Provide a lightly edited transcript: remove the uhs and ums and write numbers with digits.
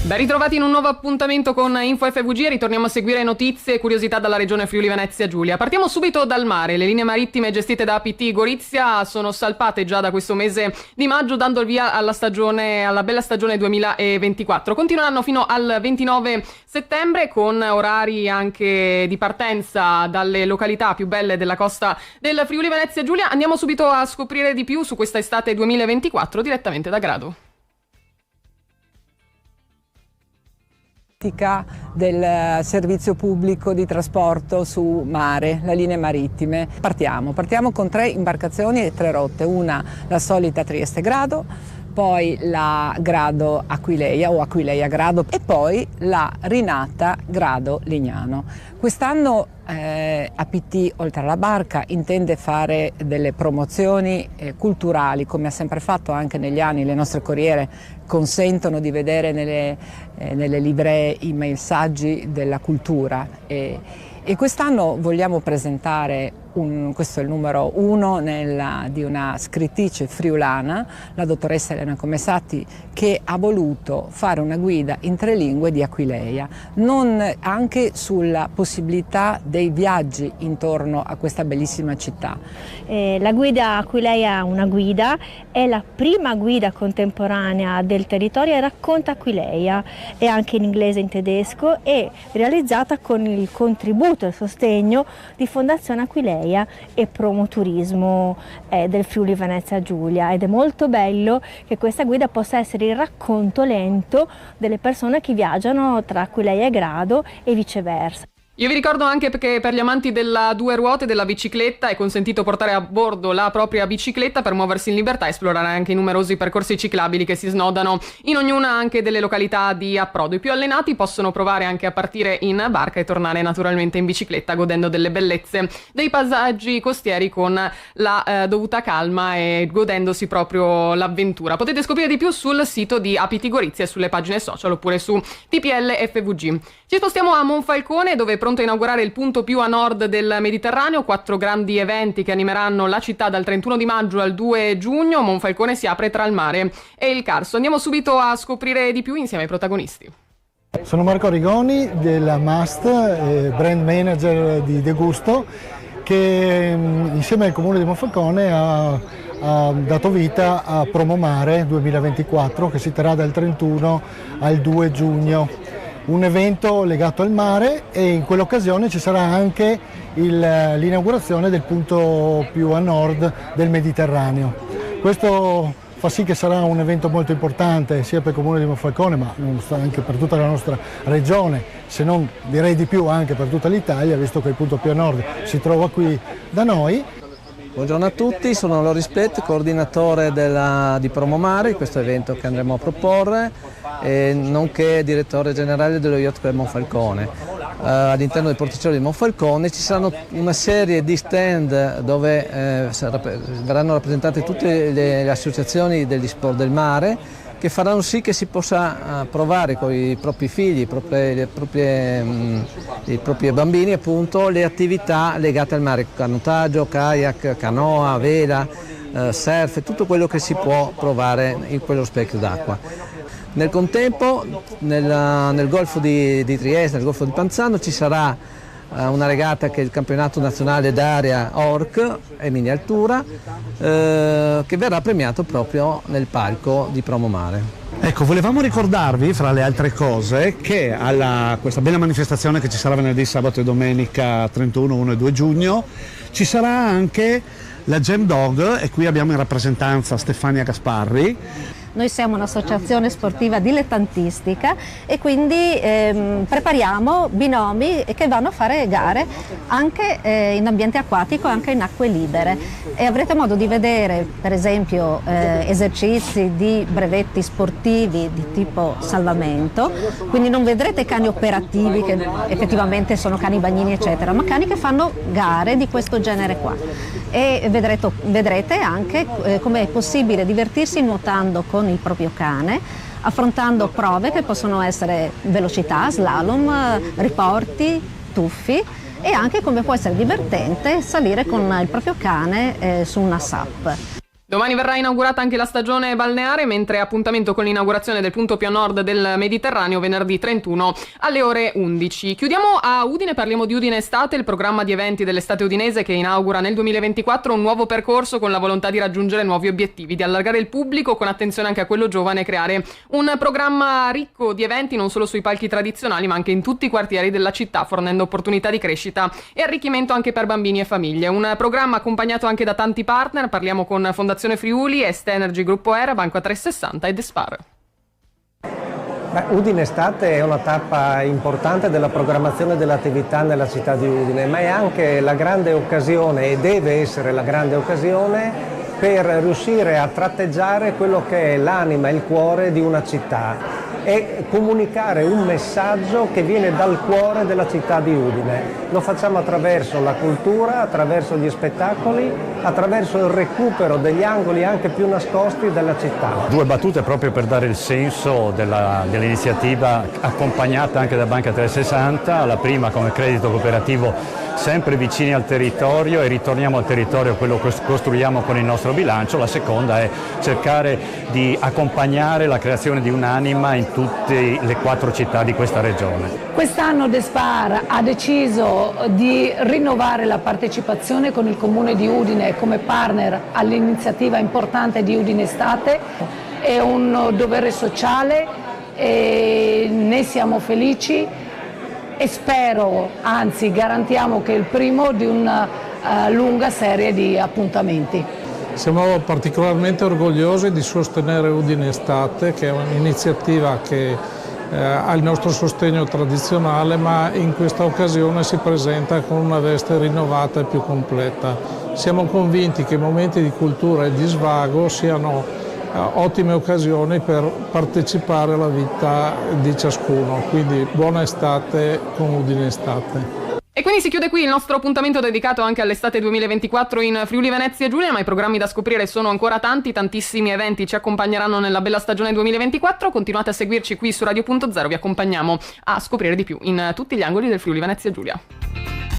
Ben ritrovati in un nuovo appuntamento con Info FVG e ritorniamo a seguire notizie e curiosità dalla regione Friuli Venezia Giulia. Partiamo subito dal mare. Le linee marittime gestite da APT Gorizia sono salpate già da questo mese di maggio, dando il via alla bella stagione 2024. Continueranno fino al 29 settembre con orari anche di partenza dalle località più belle della costa del Friuli Venezia Giulia. Andiamo subito a scoprire di più su questa estate 2024 direttamente da Grado. Del servizio pubblico di trasporto su mare, le linee marittime. Partiamo con 3 imbarcazioni e 3 rotte, una la solita Trieste-Grado, poi la Grado-Aquileia o Aquileia-Grado e poi la rinata Grado-Lignano. Quest'anno APT, oltre alla barca, intende fare delle promozioni culturali, come ha sempre fatto anche negli anni. Le nostre corriere consentono di vedere nelle livree i messaggi della cultura e quest'anno vogliamo presentare questo è il numero 1 di una scrittrice friulana, la dottoressa Elena Comesatti, che ha voluto fare una guida in 3 lingue di Aquileia, anche sulla possibilità dei viaggi intorno a questa bellissima città. La guida Aquileia è la prima guida contemporanea del territorio e racconta Aquileia, è anche in inglese e in tedesco, e realizzata con il contributo e il sostegno di Fondazione Aquileia e Promoturismo del Friuli Venezia Giulia, ed è molto bello che questa guida possa essere il racconto lento delle persone che viaggiano tra Aquileia e Grado e viceversa. Io vi ricordo anche che per gli amanti della 2 ruote, della bicicletta, è consentito portare a bordo la propria bicicletta per muoversi in libertà e esplorare anche i numerosi percorsi ciclabili che si snodano in ognuna anche delle località di approdo. I più allenati possono provare anche a partire in barca e tornare naturalmente in bicicletta, godendo delle bellezze dei paesaggi costieri con la dovuta calma e godendosi proprio l'avventura. Potete scoprire di più sul sito di APT Gorizia e sulle pagine social, oppure su TPL FVG. Ci spostiamo a Monfalcone, dove è pronto a inaugurare il punto più a nord del Mediterraneo. 4 grandi eventi che animeranno la città dal 31 di maggio al 2 giugno. Monfalcone si apre tra il mare e il Carso. Andiamo subito a scoprire di più insieme ai protagonisti. Sono Marco Rigoni della MAST, brand manager di De Gusto, che insieme al comune di Monfalcone ha dato vita a Promomare 2024, che si terrà dal 31 al 2 giugno. Un evento legato al mare, e in quell'occasione ci sarà anche l'inaugurazione del punto più a nord del Mediterraneo. Questo fa sì che sarà un evento molto importante sia per il comune di Monfalcone, ma anche per tutta la nostra regione, se non direi di più anche per tutta l'Italia, visto che il punto più a nord si trova qui da noi. Buongiorno a tutti, sono Loris Pet, coordinatore di Promomare, questo evento che andremo a proporre, nonché direttore generale dello Yacht Club Monfalcone. All'interno del porticciolo di Monfalcone ci saranno una serie di stand dove verranno rappresentate tutte le associazioni degli sport del mare, che faranno sì che si possa provare con i propri figli, i propri bambini, appunto, le attività legate al mare: canottaggio, kayak, canoa, vela, surf, tutto quello che si può provare in quello specchio d'acqua. Nel contempo nel golfo di Trieste, nel golfo di Panzano, ci sarà una regata che è il campionato nazionale d'area ORC Emilia Altura, che verrà premiato proprio nel palco di Promomare. Ecco, volevamo ricordarvi, fra le altre cose, che questa bella manifestazione che ci sarà venerdì, sabato e domenica 31, 1 e 2 giugno, ci sarà anche la Jam Dog, e qui abbiamo in rappresentanza Stefania Gasparri. Noi siamo un'associazione sportiva dilettantistica e quindi prepariamo binomi che vanno a fare gare anche in ambiente acquatico, anche in acque libere, e avrete modo di vedere per esempio esercizi di brevetti sportivi di tipo salvamento, quindi non vedrete cani operativi che effettivamente sono cani bagnini eccetera, ma cani che fanno gare di questo genere qua, e vedrete anche come è possibile divertirsi nuotando con il proprio cane, affrontando prove che possono essere velocità, slalom, riporti, tuffi, e anche come può essere divertente salire con il proprio cane su una SUP. Domani verrà inaugurata anche la stagione balneare, mentre appuntamento con l'inaugurazione del punto più a nord del Mediterraneo venerdì 31 alle ore 11. Chiudiamo a Udine, parliamo di Udine Estate, il programma di eventi dell'estate udinese che inaugura nel 2024 un nuovo percorso con la volontà di raggiungere nuovi obiettivi, di allargare il pubblico con attenzione anche a quello giovane e creare un programma ricco di eventi non solo sui palchi tradizionali ma anche in tutti i quartieri della città, fornendo opportunità di crescita e arricchimento anche per bambini e famiglie. Un programma accompagnato anche da tanti partner, parliamo con Fondazione Friuli, Est Energy, Gruppo Era, Banco 360 e Despar. Udine Estate è una tappa importante della programmazione dell'attività nella città di Udine, ma è anche la grande occasione, e deve essere la grande occasione, per riuscire a tratteggiare quello che è l'anima e il cuore di una città e comunicare un messaggio che viene dal cuore della città di Udine. Lo facciamo attraverso la cultura, attraverso gli spettacoli, attraverso il recupero degli angoli anche più nascosti della città. Due battute proprio per dare il senso dell'iniziativa, accompagnata anche da Banca 360, la prima come credito cooperativo sempre vicini al territorio e ritorniamo al territorio quello che costruiamo con il nostro bilancio, la seconda è cercare di accompagnare la creazione di un'anima in tutte le 4 città di questa regione. Quest'anno Despar ha deciso di rinnovare la partecipazione con il Comune di Udine come partner all'iniziativa importante di Udine Estate. È un dovere sociale e ne siamo felici e spero, anzi garantiamo che è il primo di una lunga serie di appuntamenti. Siamo particolarmente orgogliosi di sostenere Udine Estate, che è un'iniziativa che ha il nostro sostegno tradizionale, ma in questa occasione si presenta con una veste rinnovata e più completa. Siamo convinti che i momenti di cultura e di svago siano ottime occasioni per partecipare alla vita di ciascuno, quindi buona estate con Udine Estate. E quindi si chiude qui il nostro appuntamento dedicato anche all'estate 2024 in Friuli Venezia Giulia, ma i programmi da scoprire sono ancora tanti, tantissimi eventi ci accompagneranno nella bella stagione 2024, continuate a seguirci qui su Radio.0, vi accompagniamo a scoprire di più in tutti gli angoli del Friuli Venezia Giulia.